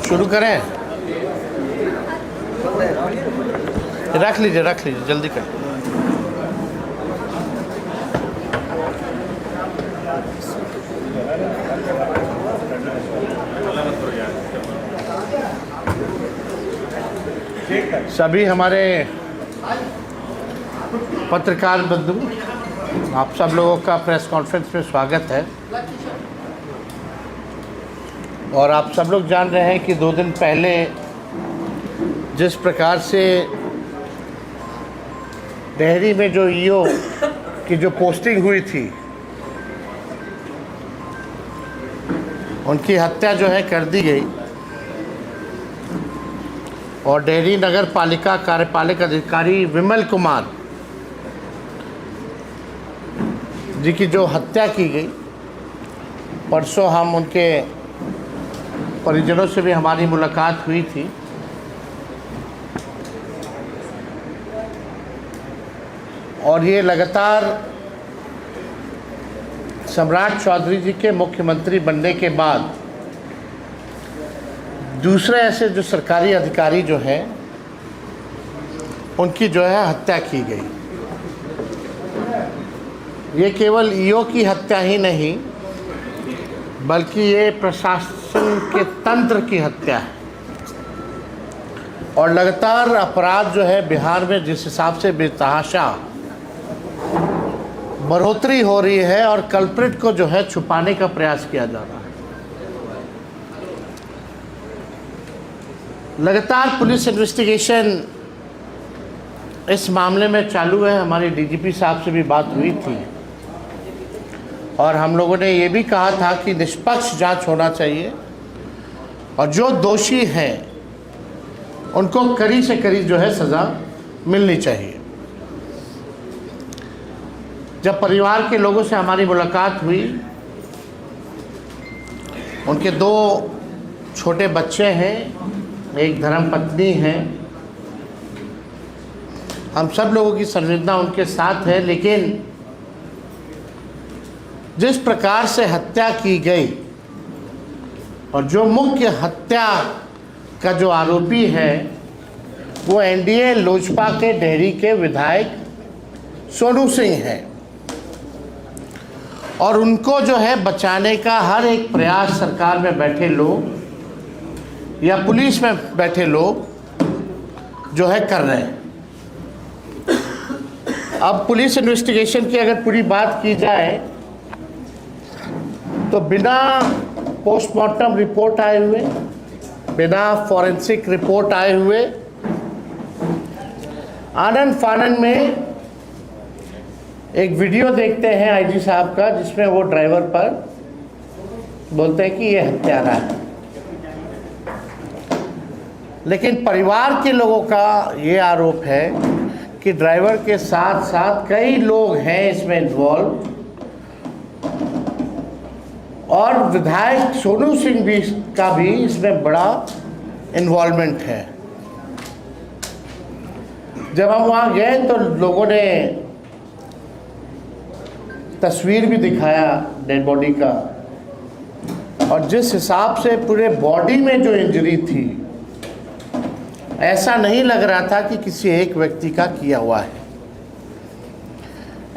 शुरू करें? रख लीजिए जल्दी करें। सभी हमारे पत्रकार बंधु, आप सब लोगों का प्रेस कॉन्फ्रेंस में स्वागत है। और आप सब लोग जान रहे हैं कि 2 दिन पहले जिस प्रकार से डेहरी में जो ईओ की जो पोस्टिंग हुई थी, उनकी हत्या जो है कर दी गई। और डेहरी नगर पालिका कार्यपालक अधिकारी विमल कुमार जी की जो हत्या की गई, परसों हम उनके परिजनों से भी हमारी मुलाकात हुई थी। और ये लगातार सम्राट चौधरी जी के मुख्यमंत्री बनने के बाद दूसरे ऐसे जो सरकारी अधिकारी जो हैं, उनकी जो है हत्या की गई। ये केवल ईओ की हत्या ही नहीं, बल्कि ये प्रशासन के तंत्र की हत्या है। और लगातार अपराध जो है बिहार में जिस हिसाब से बेतहाशा बढ़ोतरी हो रही है, और कल्प्रिट को जो है छुपाने का प्रयास किया जा रहा है। लगातार पुलिस इन्वेस्टिगेशन इस मामले में चालू है। हमारे डीजीपी साहब से भी बात हुई थी और हम लोगों ने ये भी कहा था कि निष्पक्ष जांच होना चाहिए और जो दोषी हैं उनको कड़ी से कड़ी जो है सज़ा मिलनी चाहिए। जब परिवार के लोगों से हमारी मुलाकात हुई, उनके 2 छोटे बच्चे हैं, एक धर्मपत्नी है, हम सब लोगों की संवेदना उनके साथ है। लेकिन जिस प्रकार से हत्या की गई और जो मुख्य हत्या का जो आरोपी है वो एनडीए लोजपा के डेहरी के विधायक सोनू सिंह हैं, और उनको जो है बचाने का हर एक प्रयास सरकार में बैठे लोग या पुलिस में बैठे लोग जो है कर रहे हैं। अब पुलिस इन्वेस्टिगेशन की अगर पूरी बात की जाए तो बिना पोस्टमार्टम रिपोर्ट आए हुए, बिना फॉरेंसिक रिपोर्ट आए हुए, आनन फानन में एक वीडियो देखते हैं आईजी साहब का, जिसमें वो ड्राइवर पर बोलते हैं कि ये हत्यारा है। लेकिन परिवार के लोगों का ये आरोप है कि ड्राइवर के साथ साथ कई लोग हैं इसमें इन्वॉल्व, और विधायक सोनू सिंह भी का भी इसमें बड़ा इन्वॉल्वमेंट है। जब हम वहाँ गए तो लोगों ने तस्वीर भी दिखाया डेड बॉडी का, और जिस हिसाब से पूरे बॉडी में जो इंजरी थी, ऐसा नहीं लग रहा था कि किसी एक व्यक्ति का किया हुआ है।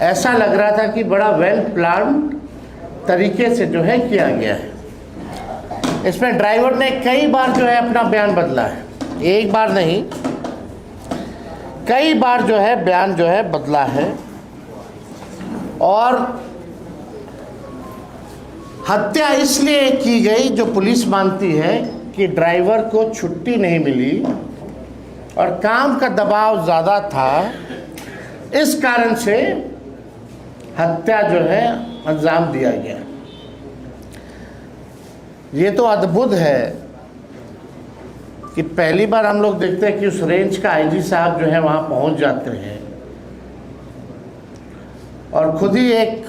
ऐसा लग रहा था कि बड़ा वेल प्लान तरीके से जो है किया गया है। इसमें ड्राइवर ने कई बार जो है अपना बयान बदला है, एक बार नहीं, कई बार जो है बयान जो है बदला है। और हत्या इसलिए की गई, जो पुलिस मानती है कि ड्राइवर को छुट्टी नहीं मिली और काम का दबाव ज़्यादा था, इस कारण से हत्या जो है अंजाम दिया गया। ये तो अद्भुत है कि पहली बार हम लोग देखते हैं कि उस रेंज का आईजी साहब जो है वहाँ पहुँच जाते हैं और खुद ही एक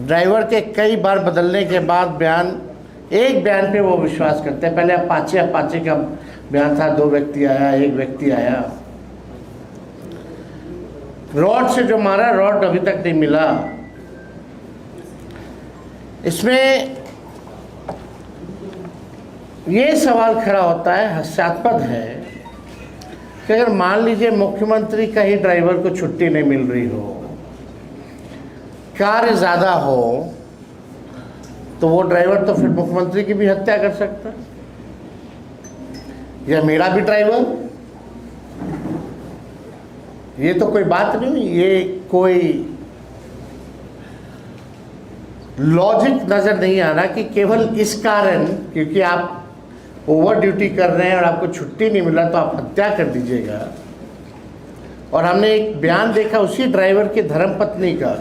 ड्राइवर के कई बार बदलने के बाद एक बयान पे वो विश्वास करते हैं। पहले अपाचे का बयान था, 2 व्यक्ति आया, 1 व्यक्ति आया। रॉड से जो मारा, रॉड अभी तक नहीं मिला। इसमें ये सवाल खड़ा होता है, हास्यास्पद है कि अगर मान लीजिए मुख्यमंत्री का ही ड्राइवर को छुट्टी नहीं मिल रही हो, कार्य ज़्यादा हो, तो वो ड्राइवर तो फिर मुख्यमंत्री की भी हत्या कर सकता है, या मेरा भी ड्राइवर। ये तो कोई बात नहीं, ये कोई लॉजिक नज़र नहीं आ रहा कि केवल इस कारण, क्योंकि आप ओवर ड्यूटी कर रहे हैं और आपको छुट्टी नहीं मिला तो आप हत्या कर दीजिएगा। और हमने एक बयान देखा उसी ड्राइवर की धर्मपत्नी का,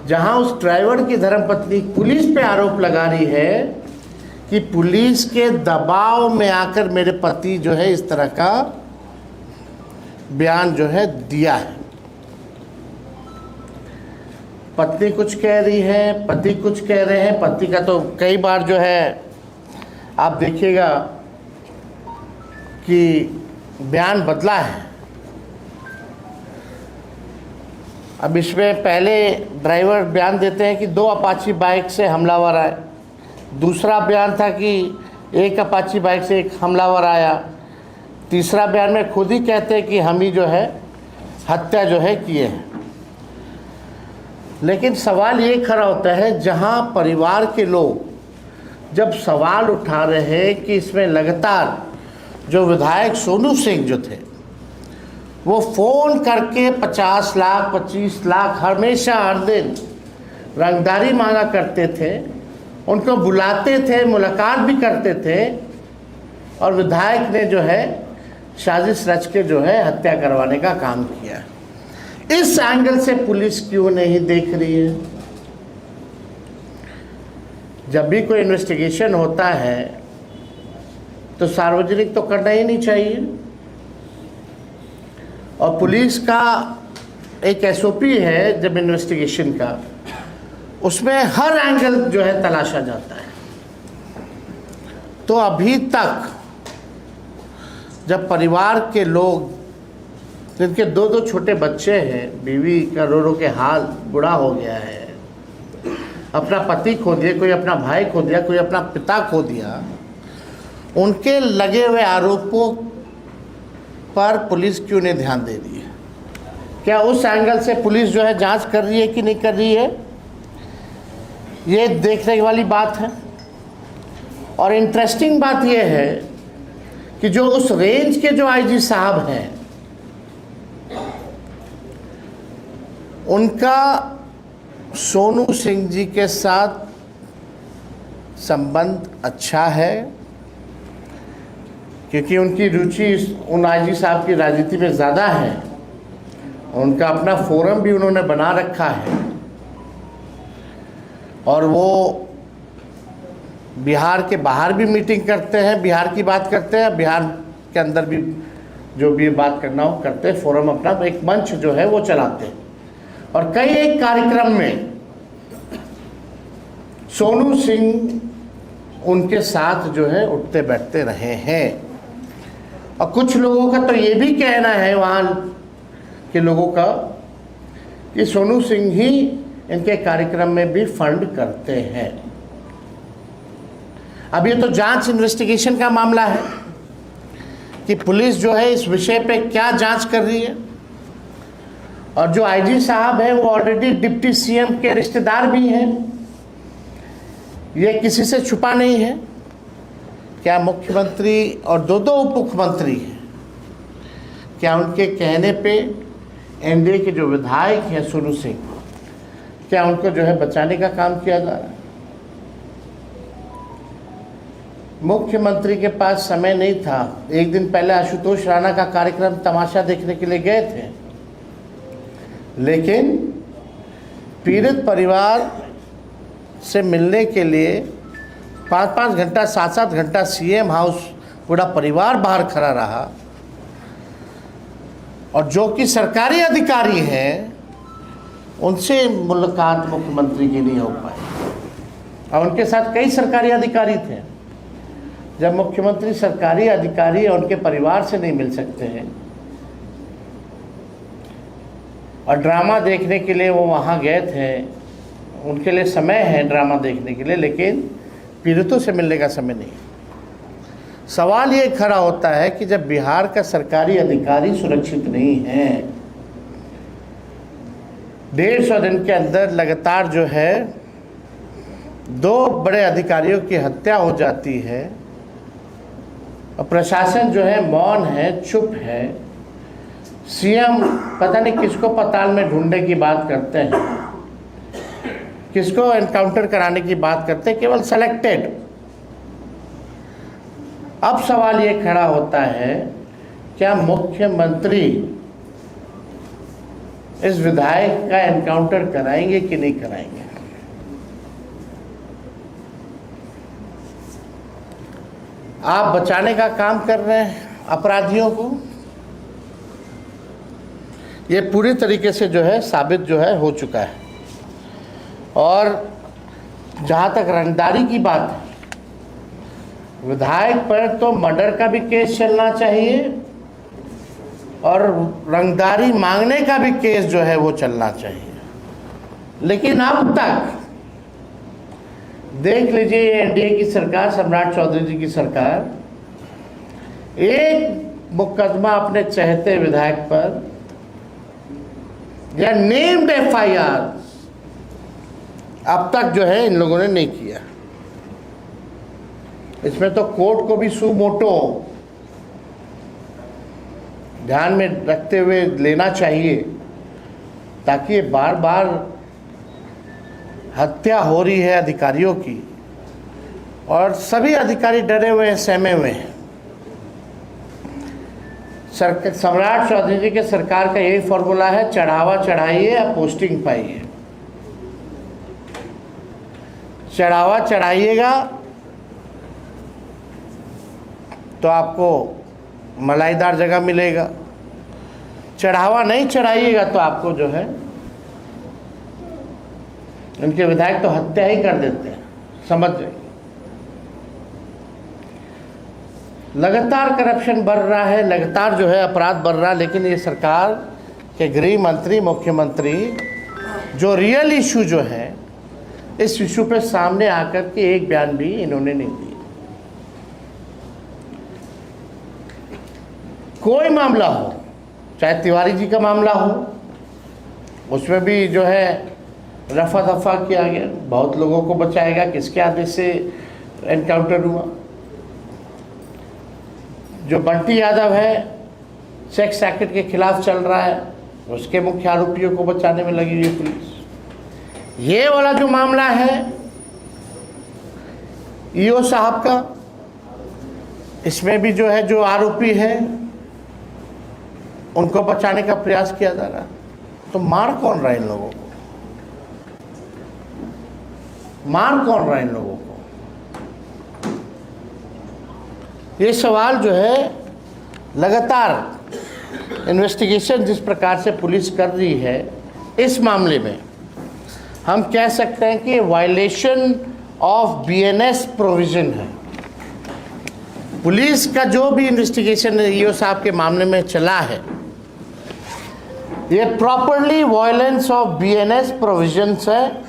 जहां उस ड्राइवर की धर्मपत्नी पुलिस पे आरोप लगा रही है कि पुलिस के दबाव में आकर मेरे पति जो है इस तरह का बयान जो है दिया है। पत्नी कुछ कह रही है, पति कुछ कह रहे हैं। पति का तो कई बार जो है आप देखिएगा कि बयान बदला है। अब इसमें पहले ड्राइवर बयान देते हैं कि 2 अपाची बाइक से हमलावर आए, दूसरा बयान था कि 1 अपाची बाइक से एक हमलावर आया, तीसरा बयान में खुद ही कहते हैं कि हम ही जो है हत्या जो है किए हैं। लेकिन सवाल ये खड़ा होता है, जहां परिवार के लोग जब सवाल उठा रहे हैं कि इसमें लगातार जो विधायक सोनू सिंह जो थे वो फ़ोन करके 50 लाख 25 लाख हमेशा हर दिन रंगदारी मांगा करते थे, उनको बुलाते थे, मुलाकात भी करते थे, और विधायक ने जो है साजिश रच के जो है हत्या करवाने का काम किया। इस एंगल से पुलिस क्यों नहीं देख रही है? जब भी कोई इन्वेस्टिगेशन होता है तो सार्वजनिक तो करना ही नहीं चाहिए। और पुलिस का एक एसओपी है जब इन्वेस्टिगेशन का, उसमें हर एंगल जो है तलाशा जाता है। तो अभी तक जब परिवार के लोग जिनके 2-2 छोटे बच्चे हैं, बीवी का रो के हाल बुरा हो गया है, अपना पति खो दिया, कोई अपना भाई खो दिया, कोई अपना पिता खो दिया, उनके लगे हुए आरोपों पर पुलिस क्यों नहीं ध्यान दे रही है? क्या उस एंगल से पुलिस जो है जांच कर रही है कि नहीं कर रही है, ये देखने वाली बात है। और इंटरेस्टिंग बात यह है कि जो उस रेंज के जो आईजी साहब हैं, उनका सोनू सिंह जी के साथ संबंध अच्छा है, क्योंकि उनकी रुचि उन आईजी साहब की राजनीति में ज़्यादा है। उनका अपना फोरम भी उन्होंने बना रखा है, और वो बिहार के बाहर भी मीटिंग करते हैं, बिहार की बात करते हैं, बिहार के अंदर भी जो भी बात करना हो करते हैं। फोरम अपना एक मंच जो है वो चलाते हैं, और कई एक कार्यक्रम में सोनू सिंह उनके साथ जो है उठते बैठते रहे हैं। और कुछ लोगों का तो ये भी कहना है वहाँ के लोगों का कि सोनू सिंह ही इनके कार्यक्रम में भी फंड करते हैं। अब ये तो जांच इन्वेस्टिगेशन का मामला है कि पुलिस जो है इस विषय पे क्या जांच कर रही है। और जो आईजी साहब हैं वो ऑलरेडी डिप्टी सीएम के रिश्तेदार भी हैं, ये किसी से छुपा नहीं है। क्या मुख्यमंत्री और 2 उप मुख्यमंत्री हैं, क्या उनके कहने पे एनडीए के जो विधायक हैं सोनू सिंह, क्या उनको जो है बचाने का काम किया जा रहा है? मुख्यमंत्री के पास समय नहीं था। एक दिन पहले आशुतोष राणा का कार्यक्रम तमाशा देखने के लिए गए थे, लेकिन पीड़ित परिवार से मिलने के लिए 5-5 घंटा 7-7 घंटा सीएम हाउस पूरा परिवार बाहर खड़ा रहा, और जो कि सरकारी अधिकारी हैं उनसे मुलाकात मुख्यमंत्री की नहीं हो पाई। और उनके साथ कई सरकारी अधिकारी थे। जब मुख्यमंत्री सरकारी अधिकारी और उनके परिवार से नहीं मिल सकते हैं और ड्रामा देखने के लिए वो वहाँ गए थे, उनके लिए समय है ड्रामा देखने के लिए, लेकिन पीड़ितों से मिलने का समय नहीं है। सवाल ये खड़ा होता है कि जब बिहार का सरकारी अधिकारी सुरक्षित नहीं है, 150 दिन के अंदर लगातार जो है 2 बड़े अधिकारियों की हत्या हो जाती है और प्रशासन जो है मौन है, चुप है, सीएम पता नहीं किसको पताल में ढूंढने की बात करते हैं, किसको एनकाउंटर कराने की बात करते हैं, केवल सेलेक्टेड। अब सवाल ये खड़ा होता है, क्या मुख्यमंत्री इस विधायक का एनकाउंटर कराएंगे कि नहीं कराएंगे? आप बचाने का काम कर रहे हैं अपराधियों को, ये पूरी तरीके से जो है साबित जो है हो चुका है। और जहाँ तक रंगदारी की बात है, विधायक पर तो मर्डर का भी केस चलना चाहिए और रंगदारी मांगने का भी केस जो है वो चलना चाहिए। लेकिन अब तक देख लीजिए, ये एनडीए की सरकार, सम्राट चौधरी जी की सरकार, एक मुकदमा अपने चहेते विधायक पर या नेम्ड एफआईआर अब तक जो है इन लोगों ने नहीं किया। इसमें तो कोर्ट को भी सू मोटो ध्यान में रखते हुए लेना चाहिए, ताकि ये बार बार हत्या हो रही है अधिकारियों की और सभी अधिकारी डरे हुए हैं, सहमे हुए हैं। सम्राट चौधरी जी के सरकार का यही फॉर्मूला है, चढ़ावा चढ़ाइए या पोस्टिंग पाइए। चढ़ावा चढ़ाइएगा तो आपको मलाईदार जगह मिलेगा, चढ़ावा नहीं चढ़ाइएगा तो आपको जो है, उनके विधायक तो हत्या ही कर देते हैं, समझ जाइए। लगातार करप्शन बढ़ रहा है, लगातार जो है अपराध बढ़ रहा है, लेकिन ये सरकार के गृह मंत्री, मुख्यमंत्री जो रियल इशू जो है, इस इशू पे सामने आकर के एक बयान भी इन्होंने नहीं दिया। कोई मामला हो, चाहे तिवारी जी का मामला हो, उसमें भी जो है रफा दफा किया गया, बहुत लोगों को बचाएगा, किसके आदेश से एनकाउंटर हुआ। जो बंटी यादव है, सेक्स रैकेट के खिलाफ चल रहा है, उसके मुख्य आरोपियों को बचाने में लगी हुई पुलिस। ये वाला जो मामला है ईओ साहब का, इसमें भी जो है जो आरोपी है उनको बचाने का प्रयास किया जा रहा है। तो मार कौन रहा है इन लोगों को? मार कौन रहा है इन लोगों को? ये सवाल जो है लगातार इन्वेस्टिगेशन जिस प्रकार से पुलिस कर रही है, इस मामले में हम कह सकते हैं कि वायलेशन ऑफ बीएनएस प्रोविजन है। पुलिस का जो भी इन्वेस्टिगेशन ईओ साहब के मामले में चला है, ये properly violence of BNS provisions है,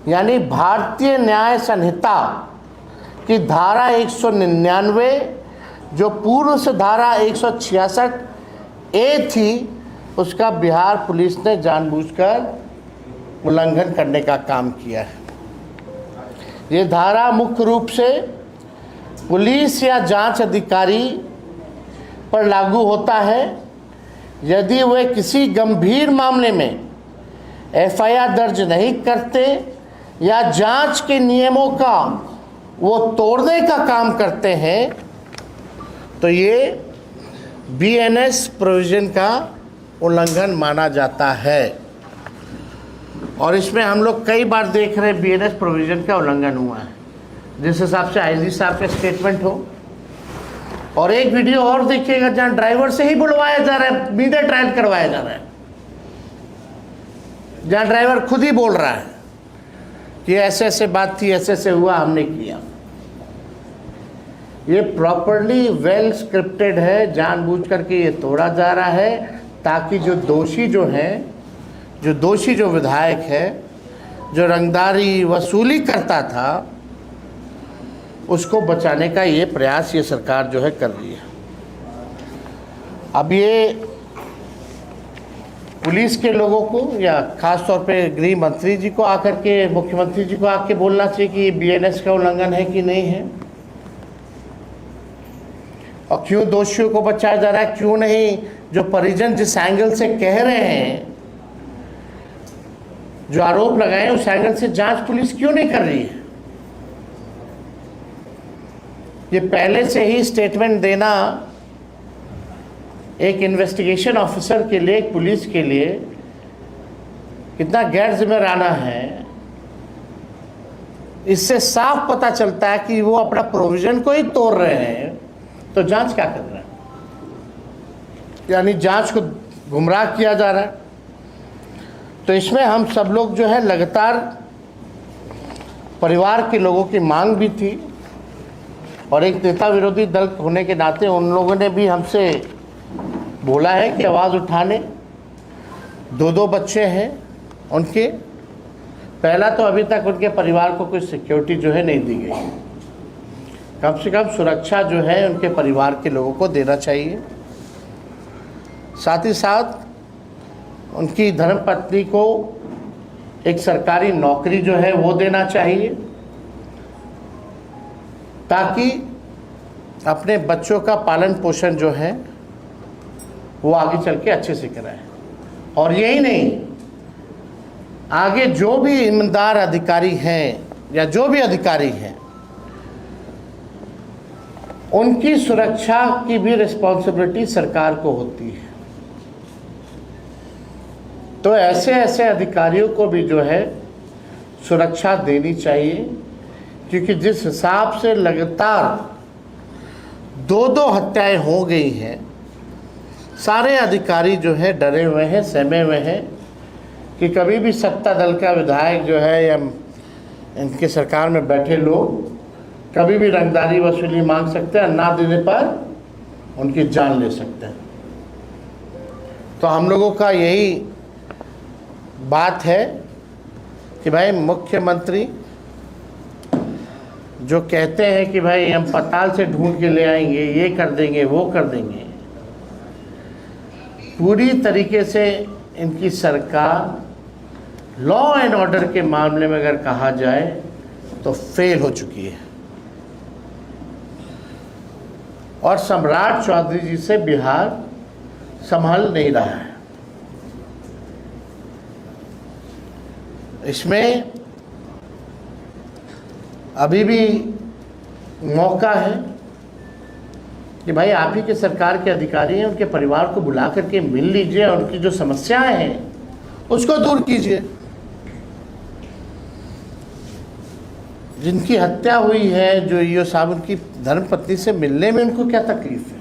यानी भारतीय न्याय संहिता की धारा 199 जो पूर्व से धारा 166 ए थी, उसका बिहार पुलिस ने जानबूझकर उल्लंघन करने का काम किया है। ये धारा मुख्य रूप से पुलिस या जांच अधिकारी पर लागू होता है यदि वे किसी गंभीर मामले में एफआईआर दर्ज नहीं करते या जांच के नियमों का वो तोड़ने का काम करते हैं, तो ये बीएनएस प्रोविजन का उल्लंघन माना जाता है। और इसमें हम लोग कई बार देख रहे हैं बीएनएस प्रोविजन का उल्लंघन हुआ है, जिस हिसाब से आईजी साहब का स्टेटमेंट हो। और एक वीडियो और देखिएगा जहां ड्राइवर से ही बुलवाया जा रहा है, मीडिया ट्रायल करवाया जा रहा है, जहां ड्राइवर खुद ही बोल रहा है कि ऐसे ऐसे बात थी, ऐसे ऐसे हुआ, हमने किया। ये प्रॉपरली वेल स्क्रिप्टेड है, जानबूझ करके ये तोड़ा जा रहा है ताकि जो दोषी जो हैं, जो विधायक है, जो रंगदारी वसूली करता था, उसको बचाने का ये प्रयास ये सरकार जो है कर रही है। अब ये पुलिस के लोगों को या ख़ास तौर पे गृह मंत्री जी को आकर के, मुख्यमंत्री जी को आके बोलना चाहिए कि बीएनएस का उल्लंघन है कि नहीं है, और क्यों दोषियों को बचाया जा रहा है, क्यों नहीं जो परिजन जिस एंगल से कह रहे हैं, जो आरोप लगाए उस एंगल से जांच पुलिस क्यों नहीं कर रही है। ये पहले से ही स्टेटमेंट देना एक इन्वेस्टिगेशन ऑफिसर के लिए, एक पुलिस के लिए कितना गैर जिम्मेदाराना है। इससे साफ पता चलता है कि वो अपना प्रोविजन को ही तोड़ रहे हैं, तो जांच क्या कर रहे हैं, यानी जांच को गुमराह किया जा रहा है। तो इसमें हम सब लोग जो है लगातार, परिवार के लोगों की मांग भी थी और एक नेता विरोधी दल होने के नाते उन लोगों ने भी हमसे बोला है कि आवाज़ उठाने। दो बच्चे हैं उनके। पहला तो अभी तक उनके परिवार को कोई सिक्योरिटी जो है नहीं दी गई। कम से कम सुरक्षा जो है उनके परिवार के लोगों को देना चाहिए। साथ ही साथ उनकी धर्मपत्नी को एक सरकारी नौकरी जो है वो देना चाहिए, ताकि अपने बच्चों का पालन पोषण जो है वो आगे चल के अच्छे से कराएं। और यही नहीं, आगे जो भी ईमानदार अधिकारी हैं या जो भी अधिकारी हैं, उनकी सुरक्षा की भी रिस्पॉन्सिबिलिटी सरकार को होती है। तो ऐसे ऐसे अधिकारियों को भी जो है सुरक्षा देनी चाहिए, क्योंकि जिस हिसाब से लगातार दो हत्याएं हो गई हैं, सारे अधिकारी जो है डरे हुए हैं, सहमे हुए हैं कि कभी भी सत्ता दल का विधायक जो है या इनके सरकार में बैठे लोग कभी भी रंगदारी वसूली मांग सकते हैं, ना देने पर उनकी जान ले सकते हैं। तो हम लोगों का यही बात है कि भाई मुख्यमंत्री जो कहते हैं कि भाई हम पताल से ढूंढ के ले आएंगे, ये कर देंगे, वो कर देंगे, पूरी तरीके से इनकी सरकार लॉ एंड ऑर्डर के मामले में अगर कहा जाए तो फेल हो चुकी है। और सम्राट चौधरी जी से बिहार संभल नहीं रहा है। इसमें अभी भी मौका है कि भाई आप ही के सरकार के अधिकारी हैं, उनके परिवार को बुला करके मिल लीजिए, उनकी जो समस्याएं हैं उसको दूर कीजिए। जिनकी हत्या हुई है, जो ईओ साहब, उनकी धर्मपत्नी से मिलने में उनको क्या तकलीफ है,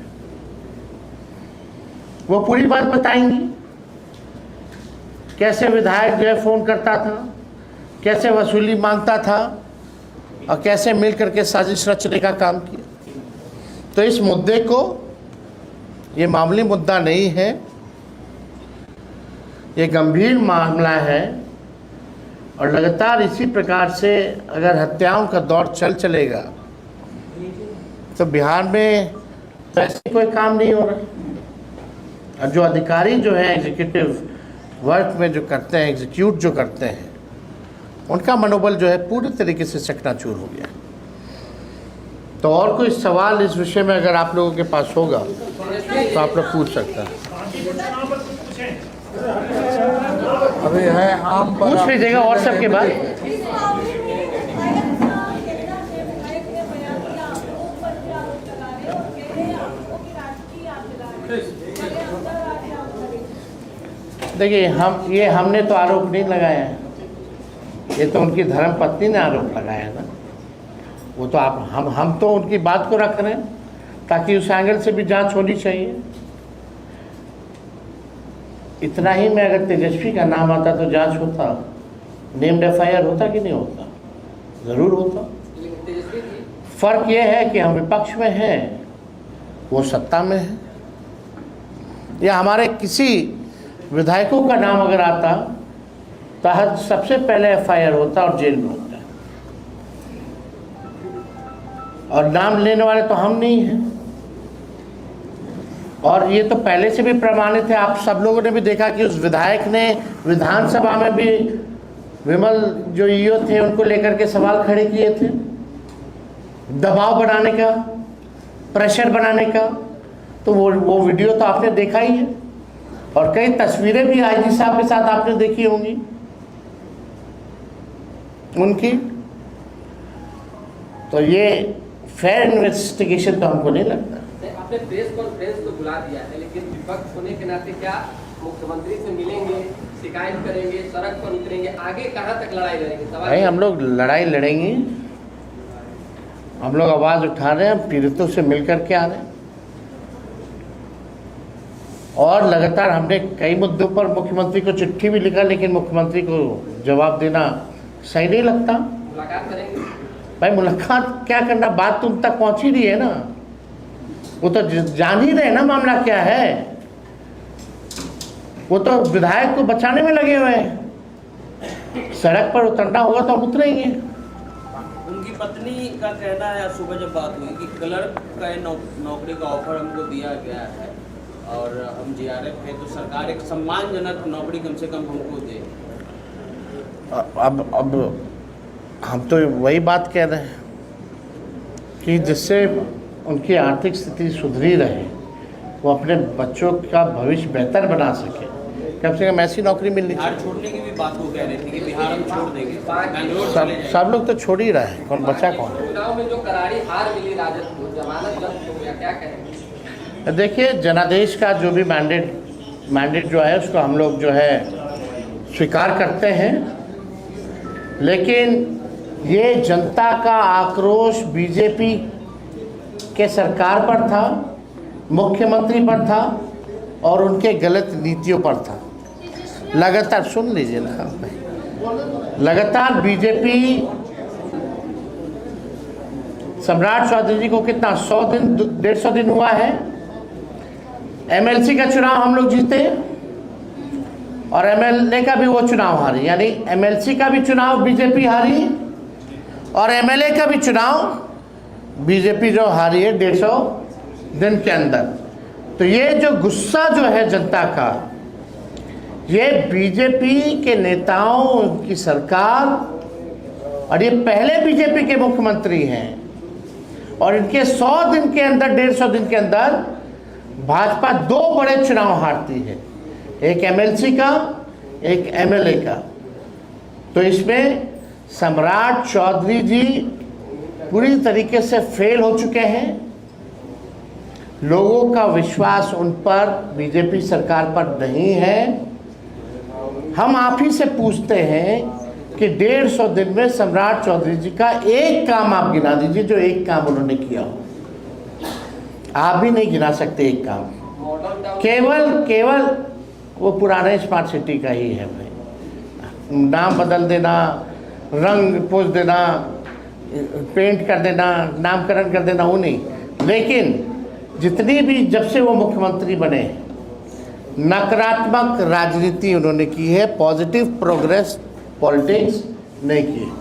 वो पूरी बात बताएंगी। कैसे विधायक जो है फ़ोन करता था, कैसे वसूली मांगता था और कैसे मिल करके साजिश रचने का काम किया। तो इस मुद्दे को, ये मामूली मुद्दा नहीं है, ये गंभीर मामला है। और लगातार इसी प्रकार से अगर हत्याओं का दौर चलेगा तो बिहार में तो ऐसे कोई काम नहीं हो रहा। और जो अधिकारी जो है एग्जीक्यूटिव वर्क में जो करते हैं, एग्जीक्यूट जो करते हैं, उनका मनोबल जो है पूरी तरीके से चकनाचूर हो गया। तो और कोई सवाल इस विषय में अगर आप लोगों के पास होगा तो आप लोग पूछ सकते हैं। अभी है आप पूछ लीजिएगा व्हाट्सएप के बाद। देखिए, हमने तो आरोप नहीं लगाया है, ये तो उनकी धर्मपत्नी ने आरोप लगाया है ना। वो तो हम तो उनकी बात को रख रहे हैं ताकि उस एंगल से भी जांच होनी चाहिए। इतना ही में अगर तेजस्वी का नाम आता तो जांच होता, नेम्ड एफआईआर होता कि नहीं होता? ज़रूर होता। फर्क ये है कि हम विपक्ष में हैं, वो सत्ता में है। या हमारे किसी विधायकों का नाम अगर आता तो सबसे पहले एफआईआर होता और जेल में होता। और नाम लेने वाले तो हम नहीं हैं। और ये तो पहले से भी प्रमाणित है, आप सब लोगों ने भी देखा कि उस विधायक ने विधानसभा में भी विमल जो ईओ थे उनको लेकर के सवाल खड़े किए थे, दबाव बनाने का, प्रेशर बनाने का। तो वो वीडियो तो आपने देखा ही है, और कई तस्वीरें भी आईजी साहब के साथ आपने देखी होंगी उनकी। तो ये फेयर इन्वेस्टिगेशन तो हमको नहीं लगता। आपने प्रेस कॉन्फ्रेंस तो बुला दिया है, लेकिन विपक्ष होने के नाते क्या मुख्यमंत्री से मिलेंगे, शिकायत करेंगे, सड़क पर उतरेंगे, आगे कहां तक लड़ाई लड़ेंगे? भाई हम लोग लड़ाई लड़ेंगे, हम लोग आवाज़ उठा रहे हैं, पीड़ितों से मिलकर के आ रहे हैं, और लगातार हमने कई मुद्दों पर मुख्यमंत्री को चिट्ठी भी लिखा, लेकिन मुख्यमंत्री को जवाब देना सही नहीं लगता। मुलाकात करेंगे भाई, मुलाकात क्या करना, बात तुम तक पहुंच ही रही है ना, वो तो जान ही रहे ना मामला क्या है, वो तो विधायक को बचाने में लगे हुए हैं। सड़क पर उतरना होगा तो हम उतरेंगे। उनकी पत्नी का कहना है, आज सुबह जब बात हुई, कि क्लर्क का नौकरी का ऑफर हमको दिया गया है और हम जीआरएफ है, तो सरकार एक सम्मानजनक नौकरी कम से कम हमको दे। अब हम तो वही बात कह रहे हैं कि जिससे उनकी आर्थिक स्थिति सुधरी रहे, वो अपने बच्चों का भविष्य बेहतर बना सके, कम से कम ऐसी नौकरी मिलनी चाहिए। बिहार छोड़ने की भी बात वो कह रहे थे कि बिहार हम छोड़ देंगे, बैंगलोर चले जाएंगे। सब लोग तो छोड़ ही रहे हैं, कौन बचा कौन। चुनाव में जो करारी हार मिली राजद को, जमानत जब्त हो गया, क्या कहेंगे? देखिए, जनादेश का जो भी मैंडेट जो है उसको हम लोग जो है स्वीकार करते हैं, लेकिन ये जनता का आक्रोश बीजेपी के सरकार पर था, मुख्यमंत्री पर था और उनके गलत नीतियों पर था। लगातार सुन लीजिए ना, लगातार बीजेपी सम्राट चौधरी जी को कितना 100 दिन 150 दिन हुआ है, एमएलसी का चुनाव हम लोग जीते और एमएलए का भी वो चुनाव हारी, यानी एमएलसी का भी चुनाव बीजेपी हारी और एमएलए का भी चुनाव बीजेपी जो हारी है 150 दिन के अंदर। तो ये जो गुस्सा जो है जनता का, ये बीजेपी के नेताओं की सरकार, और ये पहले बीजेपी के मुख्यमंत्री हैं, और इनके 100 दिन के अंदर 150 दिन के अंदर भाजपा 2 बड़े चुनाव हारती है, एक एमएलसी का, एक एमएलए का। तो इसमें सम्राट चौधरी जी पूरी तरीके से फेल हो चुके हैं। लोगों का विश्वास उन पर, बीजेपी सरकार पर नहीं है। हम आप ही से पूछते हैं कि 150 दिन में सम्राट चौधरी जी का एक काम आप गिना दीजिए, जो एक काम उन्होंने किया हो। आप भी नहीं गिना सकते एक काम। केवल वो पुराने स्मार्ट सिटी का ही है भाई, नाम बदल देना, रंग पोछ देना, पेंट कर देना, नामकरण कर देना, वो नहीं। लेकिन जितनी भी, जब से वो मुख्यमंत्री बने, नकारात्मक राजनीति उन्होंने की है, पॉजिटिव प्रोग्रेस पॉलिटिक्स नहीं की।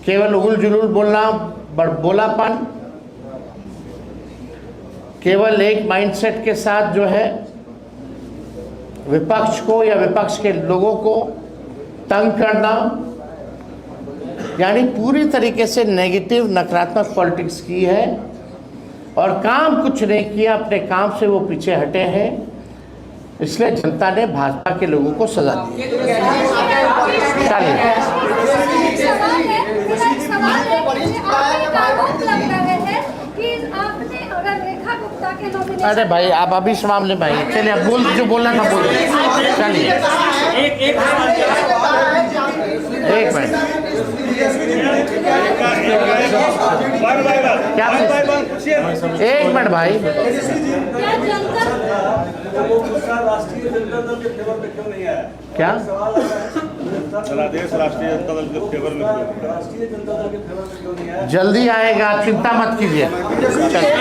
केवल उगुल जुलूल बोलना, बड़बोलापन, केवल एक माइंडसेट के साथ जो है विपक्ष को या विपक्ष के लोगों को तंग करना, यानी पूरी तरीके से नेगेटिव नकारात्मक पॉलिटिक्स की है और काम कुछ नहीं किया। अपने काम से वो पीछे हटे हैं, इसलिए जनता ने भाजपा के लोगों को सजा दी। अरे भाई, आप अभी इस मामले में आइए, चलिए आप जो बोलना था बोलिए। चलिए एक मिनट, क्या एक मिनट भाई, क्या जनादेश राष्ट्रीय जनता दल के फेवर में जल्दी आएगा, चिंता मत कीजिए। चलिए।